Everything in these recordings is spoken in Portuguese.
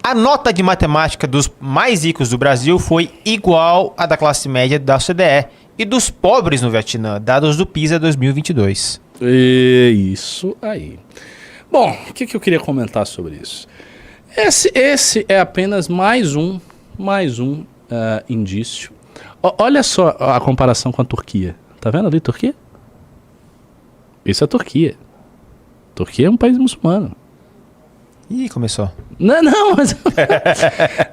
A nota de matemática dos mais ricos do Brasil foi igual à da classe média da OCDE e dos pobres no Vietnã, dados do PISA 2022. Isso aí. Bom, o que eu queria comentar sobre isso? Esse é apenas mais um indício. Olha só a comparação com a Turquia. Tá vendo ali, Turquia? Isso é a Turquia. Turquia é um país muçulmano. Ih, começou. Não, mas...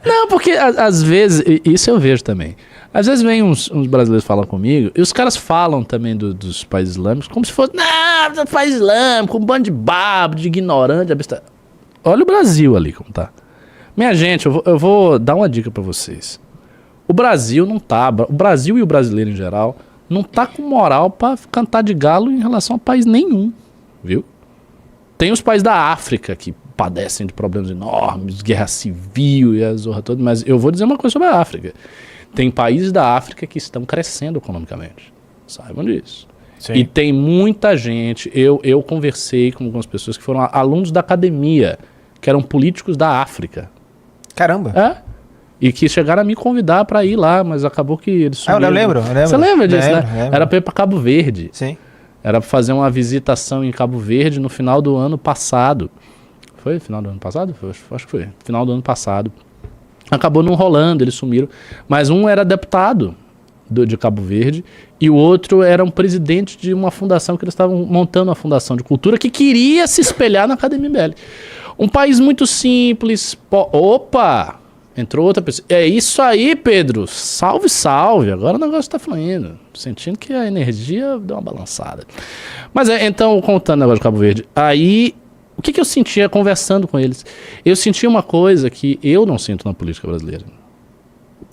Não, porque às vezes... Isso eu vejo também. Às vezes vem uns brasileiros falam comigo, e os caras falam também dos países islâmicos, como se fosse... Não, país islâmico, um bando de babo, de ignorante, abesta... Olha o Brasil ali como tá. Minha gente, eu vou dar uma dica pra vocês. O Brasil não tá... O Brasil e o brasileiro em geral não tá com moral pra cantar de galo em relação a país nenhum, viu? Tem os países da África que padecem de problemas enormes, guerra civil e a zorra toda, mas eu vou dizer uma coisa sobre a África. Tem países da África que estão crescendo economicamente. Saibam disso. Sim. E tem muita gente, eu conversei com algumas pessoas que foram alunos da academia, que eram políticos da África. Caramba. É? E que chegaram a me convidar para ir lá, mas acabou que eles sumiram. Eu lembro. Você lembra disso, lembro. né? Era para ir para Cabo Verde. Sim. Era para fazer uma visitação em Cabo Verde no final do ano passado. Foi final do ano passado? Acho que foi. Final do ano passado. Acabou não rolando, eles sumiram. Mas um era deputado de Cabo Verde e o outro era um presidente de uma fundação que eles estavam montando uma fundação de cultura que queria se espelhar na Academia MBL. Um país muito simples. Opa! Entrou outra pessoa. É isso aí, Pedro. Salve, salve. Agora o negócio tá fluindo. Sentindo que a energia deu uma balançada. Mas então, contando o negócio de Cabo Verde. Aí, o que eu sentia conversando com eles? Eu sentia uma coisa que eu não sinto na política brasileira.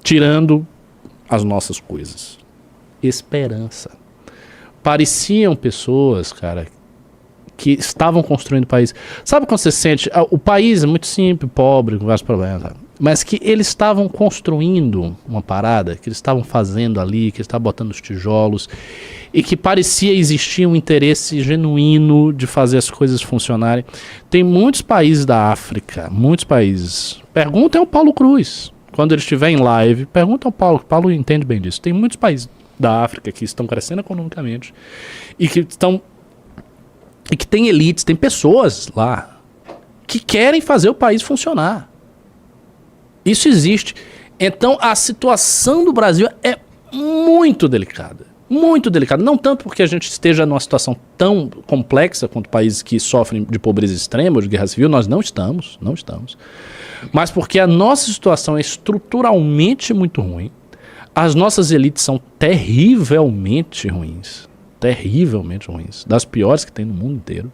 Tirando as nossas coisas. Esperança. Pareciam pessoas, cara, que estavam construindo o país. Sabe quando você sente... O país é muito simples, pobre, com vários problemas, sabe? Mas que eles estavam construindo uma parada, que eles estavam fazendo ali, que eles estavam botando os tijolos, e que parecia existir um interesse genuíno de fazer as coisas funcionarem. Tem muitos países da África, muitos países. Perguntem ao Paulo Cruz, quando ele estiver em live, pergunta ao Paulo, que o Paulo entende bem disso. Tem muitos países da África que estão crescendo economicamente, e que tem elites, tem pessoas lá, que querem fazer o país funcionar. Isso existe. Então a situação do Brasil é muito delicada. Muito delicada. Não tanto porque a gente esteja numa situação tão complexa quanto países que sofrem de pobreza extrema ou de guerra civil. Nós não estamos. Mas porque a nossa situação é estruturalmente muito ruim. As nossas elites são terrivelmente ruins. Terrivelmente ruins. Das piores que tem no mundo inteiro.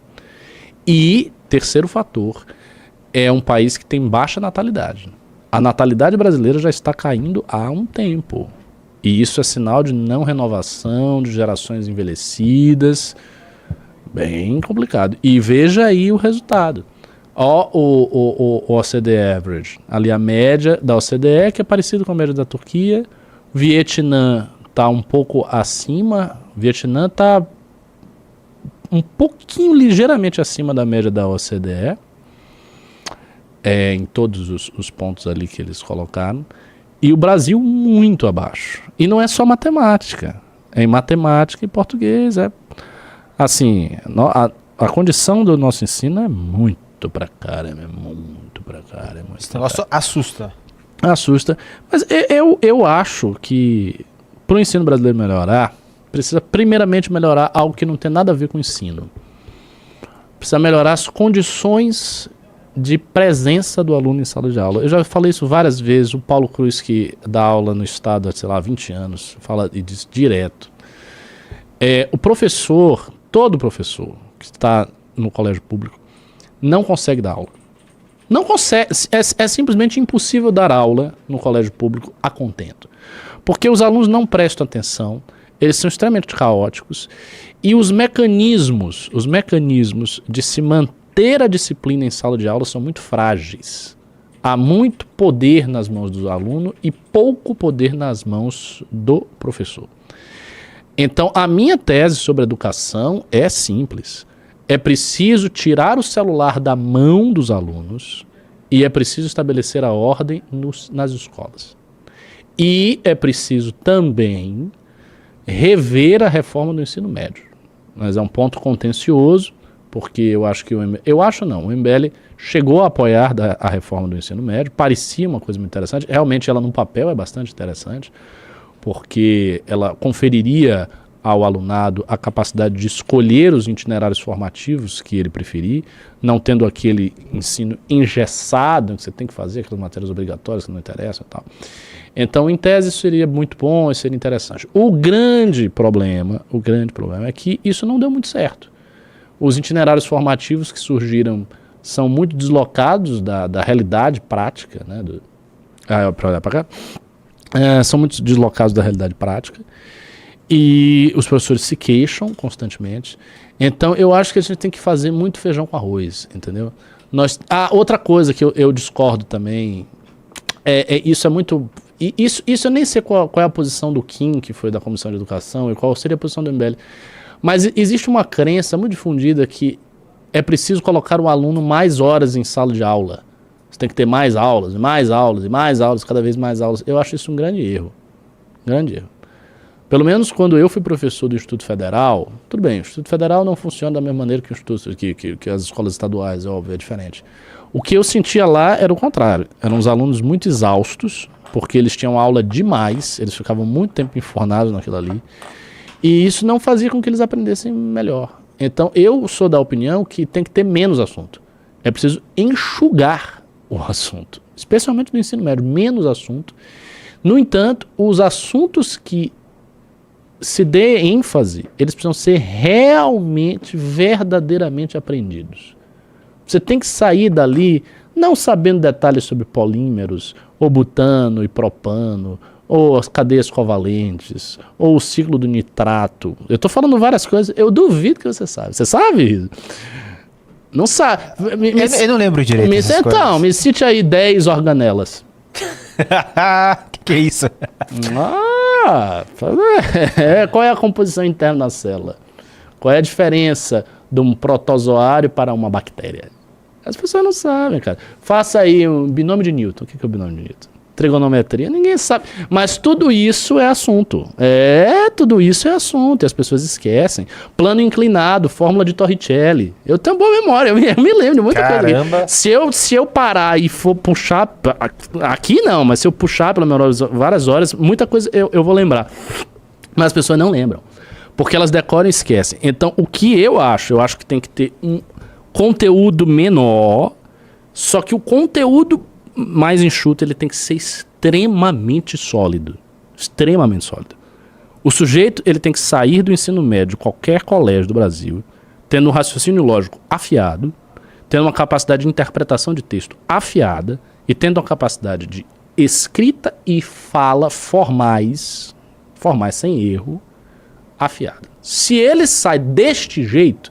E, terceiro fator, é um país que tem baixa natalidade. A natalidade brasileira já está caindo há um tempo. E isso é sinal de não renovação, de gerações envelhecidas. Bem complicado. E veja aí o resultado. Ó, o OCDE Average. Ali a média da OCDE, que é parecido com a média da Turquia. Vietnã está um pouco acima. Vietnã está um pouquinho, ligeiramente acima da média da OCDE. Em todos os pontos ali que eles colocaram. E o Brasil muito abaixo. E não é só matemática. É em matemática e português. Assim, a condição do nosso ensino é muito pra caramba. Esse negócio assusta. Assusta. Mas eu acho que para o ensino brasileiro melhorar, precisa primeiramente melhorar algo que não tem nada a ver com o ensino. Precisa melhorar as condições de presença do aluno em sala de aula. Eu já falei isso várias vezes. O Paulo Cruz, que dá aula no estado há, sei lá, 20 anos, fala e diz direto. O professor, todo professor que está no colégio público, não consegue dar aula. Não consegue. É simplesmente impossível dar aula no colégio público a contento. Porque os alunos não prestam atenção, eles são extremamente caóticos, e os mecanismos de se manter a disciplina em sala de aula são muito frágeis. Há muito poder nas mãos do aluno e pouco poder nas mãos do professor. Então, a minha tese sobre educação é simples. É preciso tirar o celular da mão dos alunos E é preciso estabelecer a ordem nas escolas. E é preciso também rever a reforma do ensino médio. Mas é um ponto contencioso, porque eu acho que o MBL chegou a apoiar a reforma do ensino médio, parecia uma coisa muito interessante, realmente ela no papel é bastante interessante, porque ela conferiria ao alunado a capacidade de escolher os itinerários formativos que ele preferir, não tendo aquele ensino engessado, que você tem que fazer aquelas matérias obrigatórias que não interessam e tal. Então, em tese, isso seria muito bom, isso seria interessante. O grande problema é que isso não deu muito certo. Os itinerários formativos que surgiram são muito deslocados da realidade prática, né? Para olhar para cá. São muito deslocados da realidade prática. E os professores se queixam constantemente. Então, eu acho que a gente tem que fazer muito feijão com arroz, entendeu? Outra coisa que eu discordo também, isso é muito... Isso eu nem sei qual é a posição do Kim, que foi da Comissão de Educação, e qual seria a posição do MBL. Mas existe uma crença muito difundida que é preciso colocar o aluno mais horas em sala de aula. Você tem que ter mais aulas, mais aulas, e mais aulas, cada vez mais aulas. Eu acho isso um grande erro. Grande erro. Pelo menos quando eu fui professor do Instituto Federal, tudo bem, o Instituto Federal não funciona da mesma maneira que as escolas estaduais, é óbvio, é diferente. O que eu sentia lá era o contrário. Eram os alunos muito exaustos, porque eles tinham aula demais, eles ficavam muito tempo enfornados naquilo ali, e isso não fazia com que eles aprendessem melhor. Então eu sou da opinião que tem que ter menos assunto. É preciso enxugar o assunto, especialmente no ensino médio, menos assunto. No entanto, os assuntos que se dê ênfase, eles precisam ser realmente, verdadeiramente aprendidos. Você tem que sair dali não sabendo detalhes sobre polímeros, ou butano e propano, ou as cadeias covalentes, ou o ciclo do nitrato. Eu estou falando várias coisas, eu duvido que você sabe. Você sabe? Não sabe. Eu não lembro direito dessas coisas. Então, me cite aí 10 organelas. Que é isso? Qual é a composição interna da célula? Qual é a diferença de um protozoário para uma bactéria? As pessoas não sabem, cara. Faça aí um binômio de Newton. O que é o binômio de Newton? Trigonometria, ninguém sabe. Mas tudo isso é assunto. Tudo isso é assunto. E as pessoas esquecem. Plano inclinado, fórmula de Torricelli. Eu tenho boa memória, eu me lembro de muita Caramba. coisa. Se eu parar e for puxar... Aqui não, mas se eu puxar pelo menos várias horas, muita coisa eu vou lembrar. Mas as pessoas não lembram. Porque elas decoram e esquecem. Então, o que eu acho que tem que ter um conteúdo menor, só que o conteúdo mais enxuto, ele tem que ser extremamente sólido. Extremamente sólido. O sujeito, ele tem que sair do ensino médio de qualquer colégio do Brasil, tendo um raciocínio lógico afiado, tendo uma capacidade de interpretação de texto afiada e tendo uma capacidade de escrita e fala formais sem erro, afiada. Se ele sai deste jeito,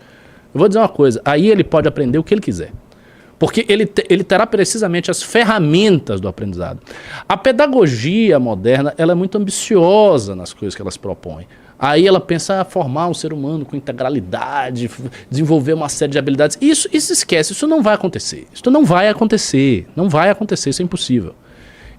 eu vou dizer uma coisa, aí ele pode aprender o que ele quiser. Porque ele terá precisamente as ferramentas do aprendizado. A pedagogia moderna, ela é muito ambiciosa nas coisas que ela se propõe. Aí ela pensa formar um ser humano com integralidade, desenvolver uma série de habilidades. Isso esquece, isso não vai acontecer. Isso não vai acontecer, isso é impossível.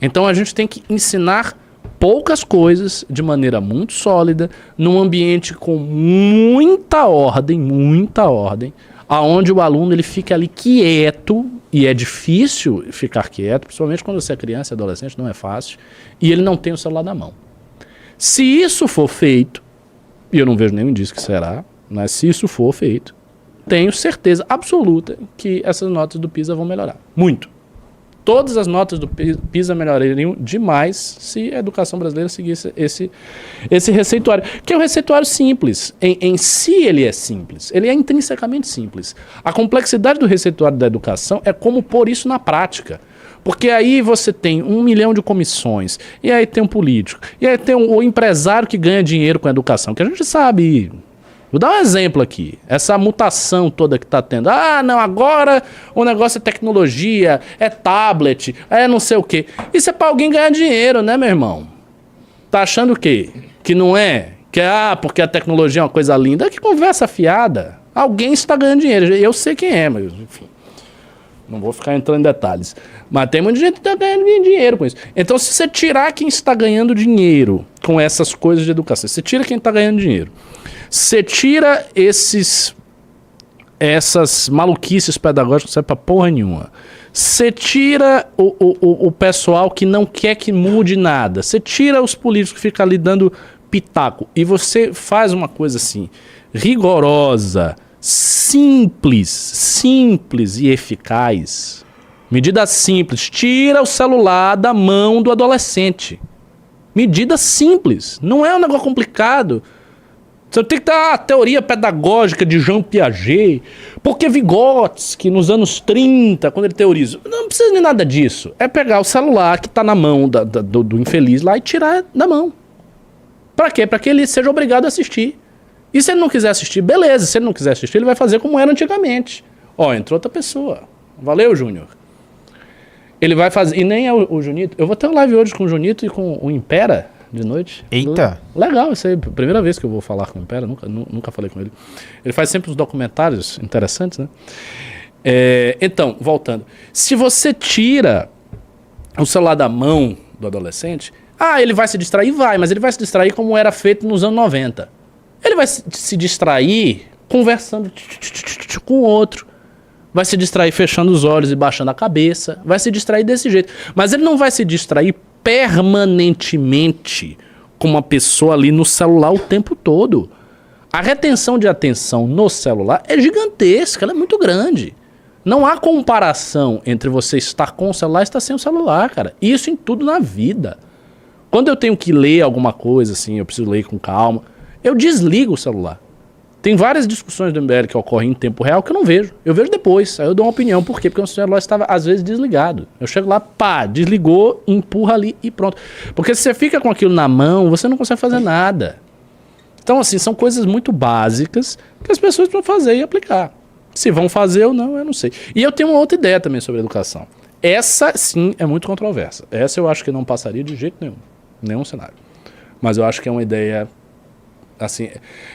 Então a gente tem que ensinar poucas coisas de maneira muito sólida, num ambiente com muita ordem, aonde o aluno ele fica ali quieto, e é difícil ficar quieto, principalmente quando você é criança e adolescente, não é fácil, e ele não tem o celular na mão. Se isso for feito, e eu não vejo nenhum indício que será, mas se isso for feito, tenho certeza absoluta que essas notas do PISA vão melhorar. Muito. Todas as notas do PISA melhorariam demais se a educação brasileira seguisse esse receituário. Que é um receituário simples. Em si ele é simples. Ele é intrinsecamente simples. A complexidade do receituário da educação é como pôr isso na prática. Porque aí você tem 1 milhão de comissões, e aí tem um político, e aí tem o empresário que ganha dinheiro com a educação, que a gente sabe. Vou dar um exemplo aqui. Essa mutação toda que está tendo. Ah, não, agora o negócio é tecnologia, é tablet, é não sei o quê. Isso é para alguém ganhar dinheiro, né, meu irmão? Tá achando o quê? Que não é? Que porque a tecnologia é uma coisa linda. Que conversa fiada. Alguém está ganhando dinheiro. Eu sei quem é, mas enfim. Não vou ficar entrando em detalhes. Mas tem muita gente que está ganhando dinheiro com isso. Então, se você tirar quem está ganhando dinheiro com essas coisas de educação, você tira quem está ganhando dinheiro, você tira essas maluquices pedagógicas que não servem pra porra nenhuma. Você tira o pessoal que não quer que mude nada. Você tira os políticos que ficam ali dando pitaco. E você faz uma coisa assim, rigorosa, simples e eficaz. Medida simples. Tira o celular da mão do adolescente. Medida simples. Não é um negócio complicado. Você tem que ter a teoria pedagógica de Jean Piaget, porque Vygotsky, nos anos 30, quando ele teoriza, não precisa de nada disso. É pegar o celular que está na mão do infeliz lá e tirar da mão. Para quê? Para que ele seja obrigado a assistir. E se ele não quiser assistir, beleza. Se ele não quiser assistir, ele vai fazer como era antigamente. Ó, entrou outra pessoa. Valeu, Júnior. Ele vai fazer... E nem é o Junito. Eu vou ter uma live hoje com o Junito e com o Impera, de noite. Eita! Legal, isso aí. Primeira vez que eu vou falar com o Impera, nunca falei com ele. Ele faz sempre uns documentários interessantes, né? Então, voltando. Se você tira o celular da mão do adolescente, ele vai se distrair? Vai, mas ele vai se distrair como era feito nos anos 90. Ele vai se distrair conversando com o outro. Vai se distrair fechando os olhos e baixando a cabeça. Vai se distrair desse jeito. Mas ele não vai se distrair permanentemente com uma pessoa ali no celular o tempo todo. A retenção de atenção no celular é gigantesca, ela é muito grande. Não há comparação entre você estar com o celular e estar sem o celular, cara. Isso em tudo na vida. Quando eu tenho que ler alguma coisa, assim, eu preciso ler com calma, eu desligo o celular. Tem várias discussões do MBL que ocorrem em tempo real que eu não vejo. Eu vejo depois, aí eu dou uma opinião. Por quê? Porque o celular estava, às vezes, desligado. Eu chego lá, desligou, empurra ali e pronto. Porque se você fica com aquilo na mão, você não consegue fazer nada. Então, assim, são coisas muito básicas que as pessoas vão fazer e aplicar. Se vão fazer ou não, eu não sei. E eu tenho uma outra ideia também sobre educação. Essa, sim, é muito controversa. Essa eu acho que não passaria de jeito nenhum. Nenhum cenário. Mas eu acho que é uma ideia... Assim,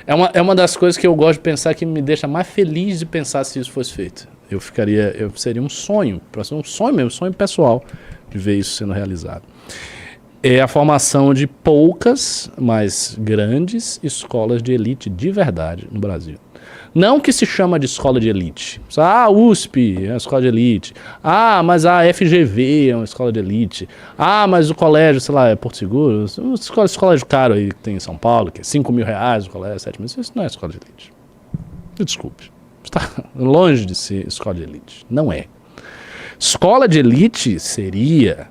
é uma das coisas que eu gosto de pensar, que me deixa mais feliz de pensar se isso fosse feito. Seria um sonho, um sonho mesmo, um sonho pessoal de ver isso sendo realizado. É a formação de poucas, mas grandes escolas de elite de verdade no Brasil. Não que se chama de escola de elite. A USP é uma escola de elite. Mas a FGV é uma escola de elite. Mas o colégio, sei lá, é Porto Seguro. Escola de caro aí que tem em São Paulo, que é R$5.000 o colégio, 7 mil. Isso não é escola de elite. Desculpe. Está longe de ser escola de elite. Não é. Escola de elite seria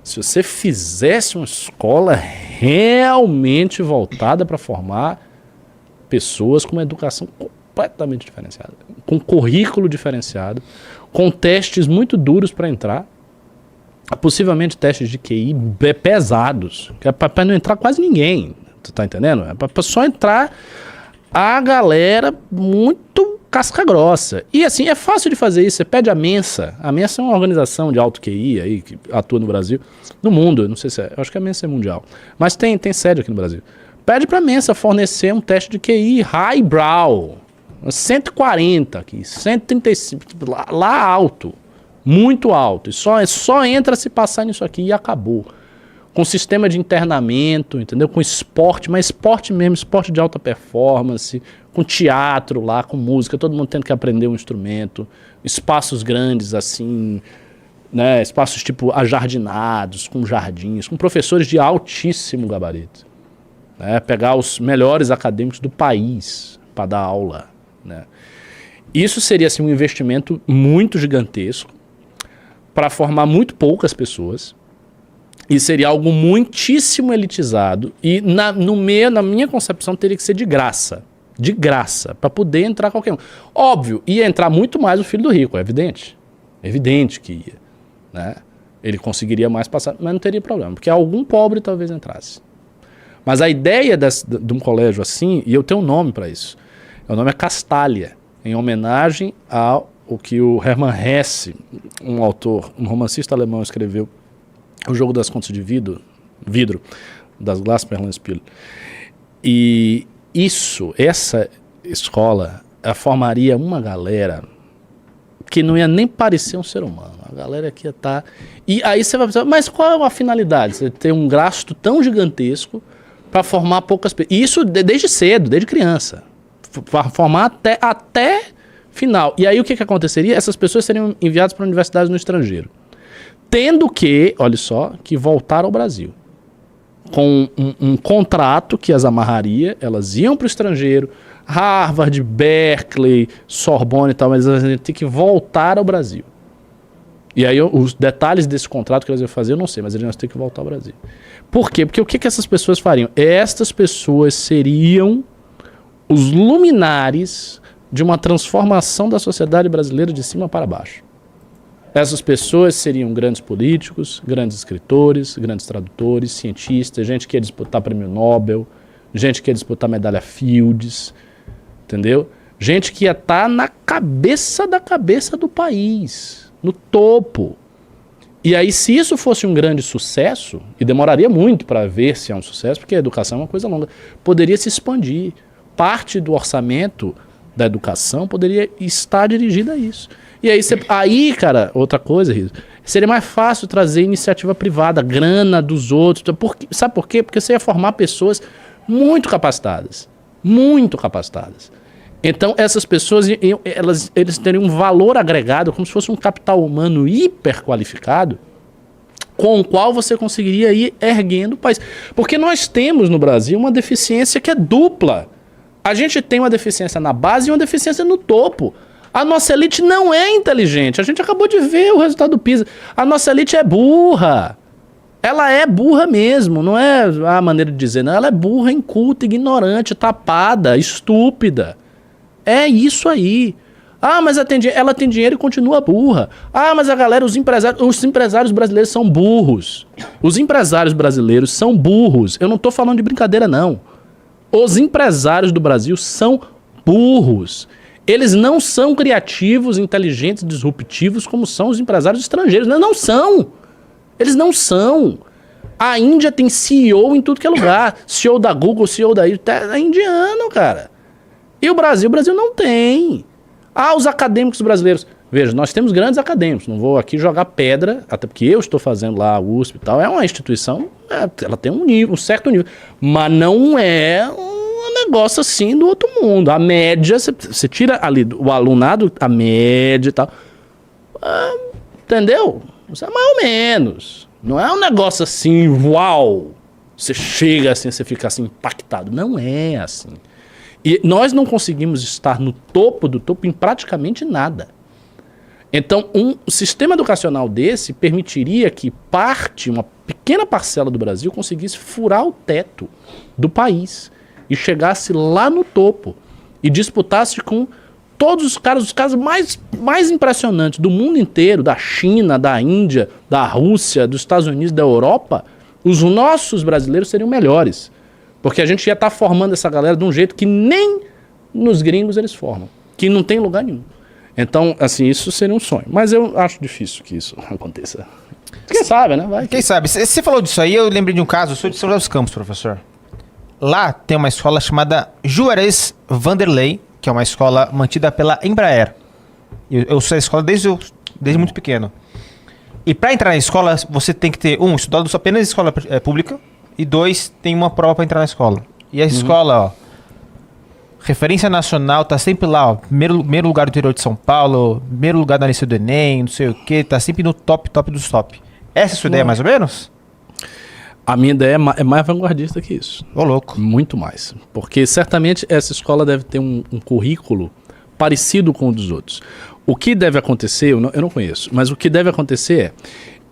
se você fizesse uma escola realmente voltada para formar pessoas com uma educação completamente diferenciada, com currículo diferenciado, com testes muito duros para entrar, possivelmente testes de QI pesados, que é para não entrar quase ninguém, tu tá entendendo? É para só entrar a galera muito casca grossa. E assim, é fácil de fazer isso. Você pede a Mensa. A Mensa é uma organização de alto QI aí, que atua no Brasil, no mundo, não sei se é, eu acho que a Mensa é mundial, mas tem sede aqui no Brasil. Pede para a Mensa fornecer um teste de QI highbrow, 140 aqui, 135, lá alto, muito alto. E só entra se passar nisso aqui e acabou. Com sistema de internamento, entendeu? Com esporte, mas esporte mesmo, esporte de alta performance, com teatro lá, com música, todo mundo tendo que aprender um instrumento, espaços grandes assim, né? Espaços tipo ajardinados, com jardins, com professores de altíssimo gabarito. Né? Pegar os melhores acadêmicos do país para dar aula. Né? Isso seria assim, um investimento muito gigantesco para formar muito poucas pessoas. E seria algo muitíssimo elitizado. E na minha concepção teria que ser de graça. De graça, para poder entrar qualquer um. Óbvio, ia entrar muito mais o filho do rico, é evidente. É evidente que ia. Né? Ele conseguiria mais passar, mas não teria problema, porque algum pobre talvez entrasse. Mas a ideia de um colégio assim, e eu tenho um nome para isso, o nome é Castalia, em homenagem ao que o Hermann Hesse, um autor, um romancista alemão, escreveu, O Jogo das Contas de Vidro, das Glasperlenspiel. E essa escola formaria uma galera que não ia nem parecer um ser humano. A galera aqui ia estar... E aí você vai pensar, mas qual é a finalidade? Você tem um gasto tão gigantesco para formar poucas pessoas. E isso desde cedo, desde criança. Para formar até final. E aí o que aconteceria? Essas pessoas seriam enviadas para universidades no estrangeiro. Tendo que, olha só, que voltar ao Brasil. Com um contrato que as amarraria, elas iam para o estrangeiro, Harvard, Berkeley, Sorbonne e tal, mas elas iam ter que voltar ao Brasil. E aí os detalhes desse contrato que elas iam fazer eu não sei, mas eles iam ter que voltar ao Brasil. Por quê? Porque o que essas pessoas fariam? Estas pessoas seriam os luminares de uma transformação da sociedade brasileira de cima para baixo. Essas pessoas seriam grandes políticos, grandes escritores, grandes tradutores, cientistas, gente que ia disputar prêmio Nobel, gente que ia disputar medalha Fields, entendeu? Gente que ia estar na cabeça da cabeça do país, no topo. E aí, se isso fosse um grande sucesso, e demoraria muito para ver se é um sucesso, porque a educação é uma coisa longa, poderia se expandir. Parte do orçamento da educação poderia estar dirigida a isso. E aí, cara, outra coisa, Riso, seria mais fácil trazer iniciativa privada, grana dos outros. Sabe por quê? Porque você ia formar pessoas muito capacitadas. Muito capacitadas. Então, essas pessoas, eles teriam um valor agregado, como se fosse um capital humano hiper qualificado, com o qual você conseguiria ir erguendo o país. Porque nós temos no Brasil uma deficiência que é dupla. A gente tem uma deficiência na base e uma deficiência no topo. A nossa elite não é inteligente. A gente acabou de ver o resultado do PISA. A nossa elite é burra. Ela é burra mesmo. Não é a maneira de dizer, não. Ela é burra, inculta, ignorante, tapada, estúpida. É isso aí. Ah, mas ela tem dinheiro e continua burra. Ah, mas a galera, os empresários brasileiros são burros. Os empresários brasileiros são burros. Eu não estou falando de brincadeira, não. Os empresários do Brasil são burros. Eles não são criativos, inteligentes, disruptivos como são os empresários estrangeiros. Eles não são. Eles não são. A Índia tem CEO em tudo que é lugar. CEO da Google, CEO da é indiano, cara. E o Brasil não tem. Ah, os acadêmicos brasileiros. Veja, nós temos grandes acadêmicos. Não vou aqui jogar pedra, até porque eu estou fazendo lá a USP e tal. É uma instituição, ela tem um certo nível. Mas não é um negócio assim do outro mundo. A média, você tira ali o alunado, a média e tal. Entendeu? Isso é mais ou menos. Não é um negócio assim, uau. Você chega assim, você fica assim impactado. Não é assim. E nós não conseguimos estar no topo do topo em praticamente nada. Então, um sistema educacional desse permitiria que uma pequena parcela do Brasil conseguisse furar o teto do país e chegasse lá no topo e disputasse com todos os caras mais impressionantes do mundo inteiro, da China, da Índia, da Rússia, dos Estados Unidos, da Europa. Os nossos brasileiros seriam melhores, porque a gente ia estar formando essa galera de um jeito que nem nos gringos eles formam, que não tem lugar nenhum. Então, assim, isso seria um sonho. Mas eu acho difícil que isso aconteça. Quem sabe, né? Vai. Quem sabe? Você falou disso aí, eu lembrei de um caso. Eu sou de São José dos Campos, professor. Lá tem uma escola chamada Juarez Vanderlei, que é uma escola mantida pela Embraer. Eu sou da escola desde muito pequeno. E para entrar na escola, você tem que ter, estudado apenas em escola pública, e 2, tem uma prova para entrar na escola. E a escola, ó, referência nacional, tá sempre lá, ó, primeiro lugar do interior de São Paulo, primeiro lugar da lista do Enem, não sei o que, tá sempre no top dos top. Essa é a sua ideia, mais ou menos? A minha ideia é mais vanguardista que isso. Ô, louco. Muito mais. Porque certamente essa escola deve ter um currículo parecido com o dos outros. O que deve acontecer, eu não conheço, mas o que deve acontecer é,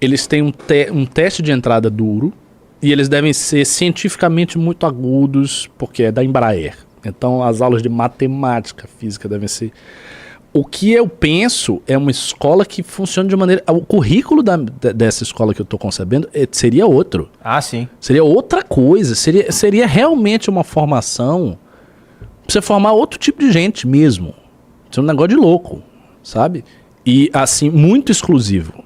eles têm um teste de entrada duro e eles devem ser cientificamente muito agudos, porque é da Embraer. Então as aulas de matemática, física devem ser... O que eu penso é uma escola que funciona de maneira... O currículo dessa escola que eu estou concebendo seria outro. Ah, sim. Seria outra coisa. Seria realmente uma formação pra você formar outro tipo de gente mesmo. Isso é um negócio de louco, sabe? E assim, muito exclusivo.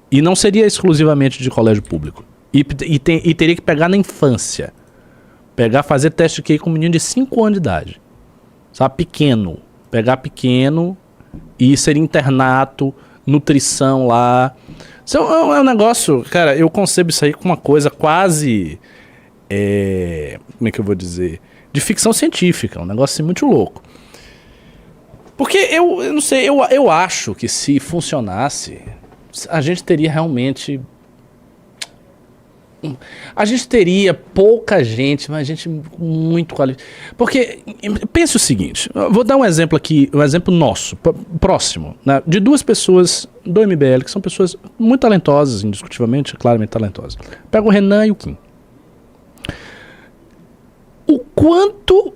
E não seria exclusivamente de colégio público. E teria que pegar na infância. Fazer teste de QI com um menino de 5 anos de idade. Sabe? Pequeno. Pegar pequeno e seria internato, nutrição lá. Isso é um negócio, cara, eu concebo isso aí como uma coisa quase, como é que eu vou dizer, de ficção científica, um negócio assim muito louco. Porque eu não sei, eu acho que se funcionasse, a gente teria realmente... A gente teria pouca gente, mas gente muito qualificada. Porque, pense o seguinte, eu vou dar um exemplo aqui, um exemplo nosso, próximo, né, de duas pessoas do MBL, que são pessoas muito talentosas, indiscutivelmente, claramente talentosas. Pega o Renan e o Kim. O quanto,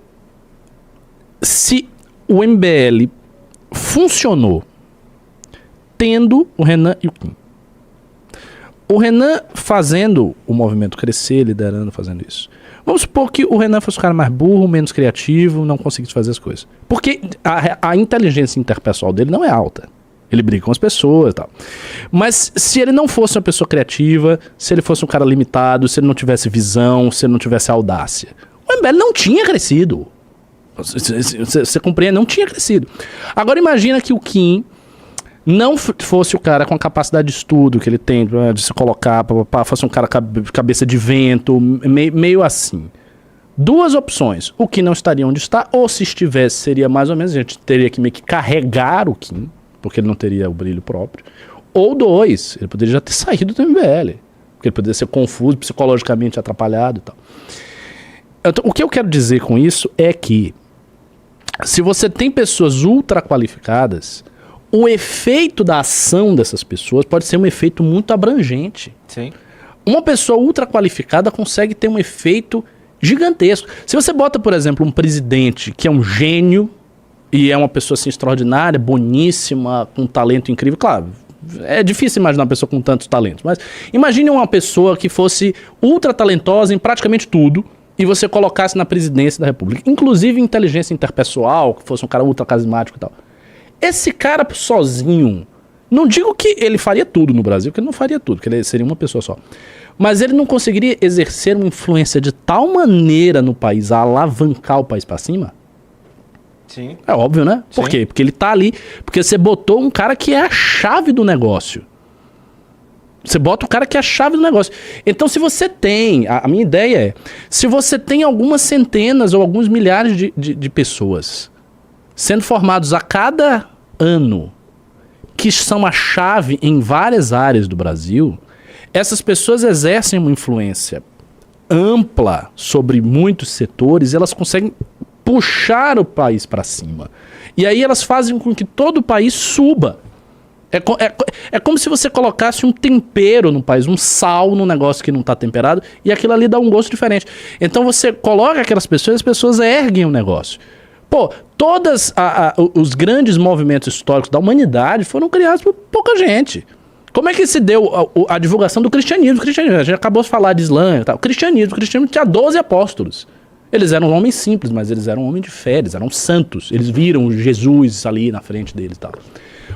se o MBL funcionou tendo o Renan e o Kim. O Renan fazendo o movimento crescer, liderando, fazendo isso. Vamos supor que o Renan fosse um cara mais burro, menos criativo, não conseguisse fazer as coisas. Porque a inteligência interpessoal dele não é alta. Ele briga com as pessoas e tal. Mas se ele não fosse uma pessoa criativa, se ele fosse um cara limitado, se ele não tivesse visão, se ele não tivesse audácia, o MBL não tinha crescido. Você compreende? Não tinha crescido. Agora imagina que o Kim não fosse o cara com a capacidade de estudo que ele tem, de se colocar, fosse um cara cabeça de vento, meio assim. Duas opções. O Kim não estaria onde está, ou se estivesse, seria mais ou menos, a gente teria que meio que carregar o Kim, porque ele não teria o brilho próprio. Ou dois, ele poderia já ter saído do MBL, porque ele poderia ser confuso, psicologicamente atrapalhado e tal. Então, o que eu quero dizer com isso é que, se você tem pessoas ultra qualificadas, o efeito da ação dessas pessoas pode ser um efeito muito abrangente. Sim. Uma pessoa ultra qualificada consegue ter um efeito gigantesco. Se você bota, por exemplo, um presidente que é um gênio e é uma pessoa assim extraordinária, boníssima, com um talento incrível, claro, é difícil imaginar uma pessoa com tantos talentos, mas imagine uma pessoa que fosse ultra talentosa em praticamente tudo e você colocasse na presidência da República, inclusive inteligência interpessoal, que fosse um cara ultra carismático e tal. Esse cara sozinho, não digo que ele faria tudo no Brasil, que ele não faria tudo, que ele seria uma pessoa só. Mas ele não conseguiria exercer uma influência de tal maneira no país a alavancar o país pra cima? Sim. É óbvio, né? Por quê? Porque ele tá ali, porque você botou um cara que é a chave do negócio. Você bota o cara que é a chave do negócio. Então, se você tem, a minha ideia é, se você tem algumas centenas ou alguns milhares de pessoas sendo formados a cada ano, que são a chave em várias áreas do Brasil, essas pessoas exercem uma influência ampla sobre muitos setores e elas conseguem puxar o país para cima. E aí elas fazem com que todo o país suba. É como se você colocasse um tempero no país, um sal no negócio que não está temperado, e aquilo ali dá um gosto diferente. Então você coloca aquelas pessoas, as pessoas erguem o negócio. Pô, todos os grandes movimentos históricos da humanidade foram criados por pouca gente. Como é que se deu a divulgação do cristianismo? A gente acabou de falar de Islã e tal. O cristianismo tinha 12 apóstolos. Eles eram homens simples, mas eles eram homens de fé, eles eram santos. Eles viram Jesus ali na frente deles e tal.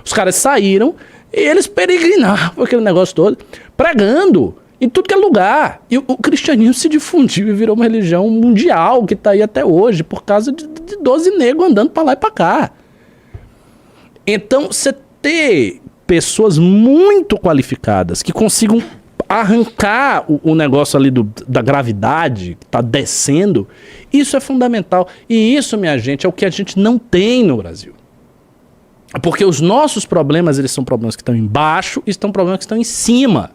Os caras saíram e eles peregrinaram por aquele negócio todo, pregando em tudo que é lugar. E o cristianismo se difundiu e virou uma religião mundial que está aí até hoje, por causa de 12 negros andando para lá e para cá. Então, você ter pessoas muito qualificadas que consigam arrancar o negócio ali da gravidade que está descendo, isso é fundamental. E isso, minha gente, é o que a gente não tem no Brasil. Porque os nossos problemas, eles são problemas que estão embaixo e são problemas que estão em cima.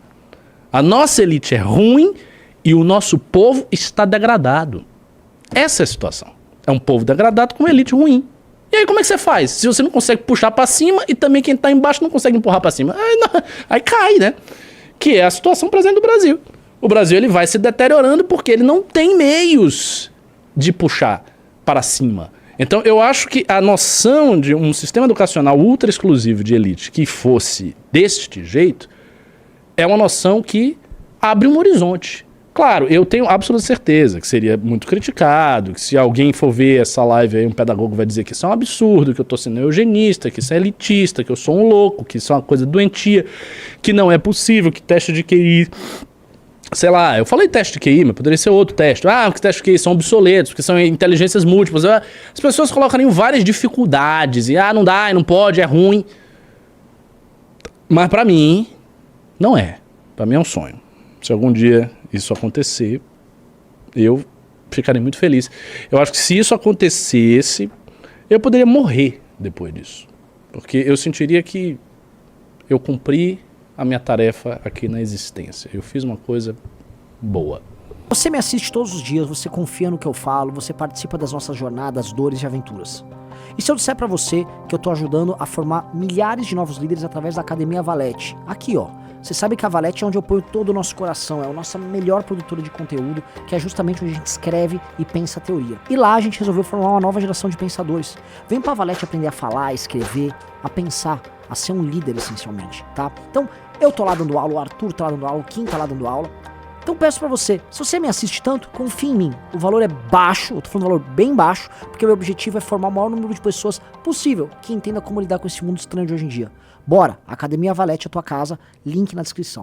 A nossa elite é ruim e o nosso povo está degradado. Essa é a situação. É um povo degradado com uma elite ruim. E aí como é que você faz? Se você não consegue puxar para cima e também quem está embaixo não consegue empurrar para cima. Aí cai, né? Que é a situação presente do Brasil. O Brasil ele vai se deteriorando porque ele não tem meios de puxar para cima. Então eu acho que a noção de um sistema educacional ultra exclusivo de elite que fosse deste jeito é uma noção que abre um horizonte. Claro, eu tenho absoluta certeza que seria muito criticado, que se alguém for ver essa live aí, um pedagogo vai dizer que isso é um absurdo, que eu estou sendo eugenista, que isso é elitista, que eu sou um louco, que isso é uma coisa doentia, que não é possível, que teste de QI sei lá, eu falei teste de QI, mas poderia ser outro teste. Ah, os testes de QI são obsoletos, porque são inteligências múltiplas. As pessoas colocam várias dificuldades, e não dá, e não pode, é ruim. Mas pra mim, não é. Pra mim é um sonho. Se algum dia isso acontecer, eu ficarei muito feliz. Eu acho que se isso acontecesse, eu poderia morrer depois disso. Porque eu sentiria que eu cumpri a minha tarefa aqui na existência. Eu fiz uma coisa boa. Você me assiste todos os dias, você confia no que eu falo, você participa das nossas jornadas, dores e aventuras. E se eu disser pra você que eu tô ajudando a formar milhares de novos líderes através da Academia Valete? Aqui, ó. Você sabe que a Valete é onde eu ponho todo o nosso coração, é a nossa melhor produtora de conteúdo, que é justamente onde a gente escreve e pensa a teoria. E lá a gente resolveu formar uma nova geração de pensadores. Vem pra Valete aprender a falar, a escrever, a pensar, a ser um líder essencialmente, tá? Então, eu tô lá dando aula, o Arthur tá lá dando aula, o Kim tá lá dando aula. Então peço pra você, se você me assiste tanto, confie em mim. O valor é baixo, eu tô falando um valor bem baixo, porque o meu objetivo é formar o maior número de pessoas possível que entenda como lidar com esse mundo estranho de hoje em dia. Bora, Academia Valete é a tua casa, link na descrição.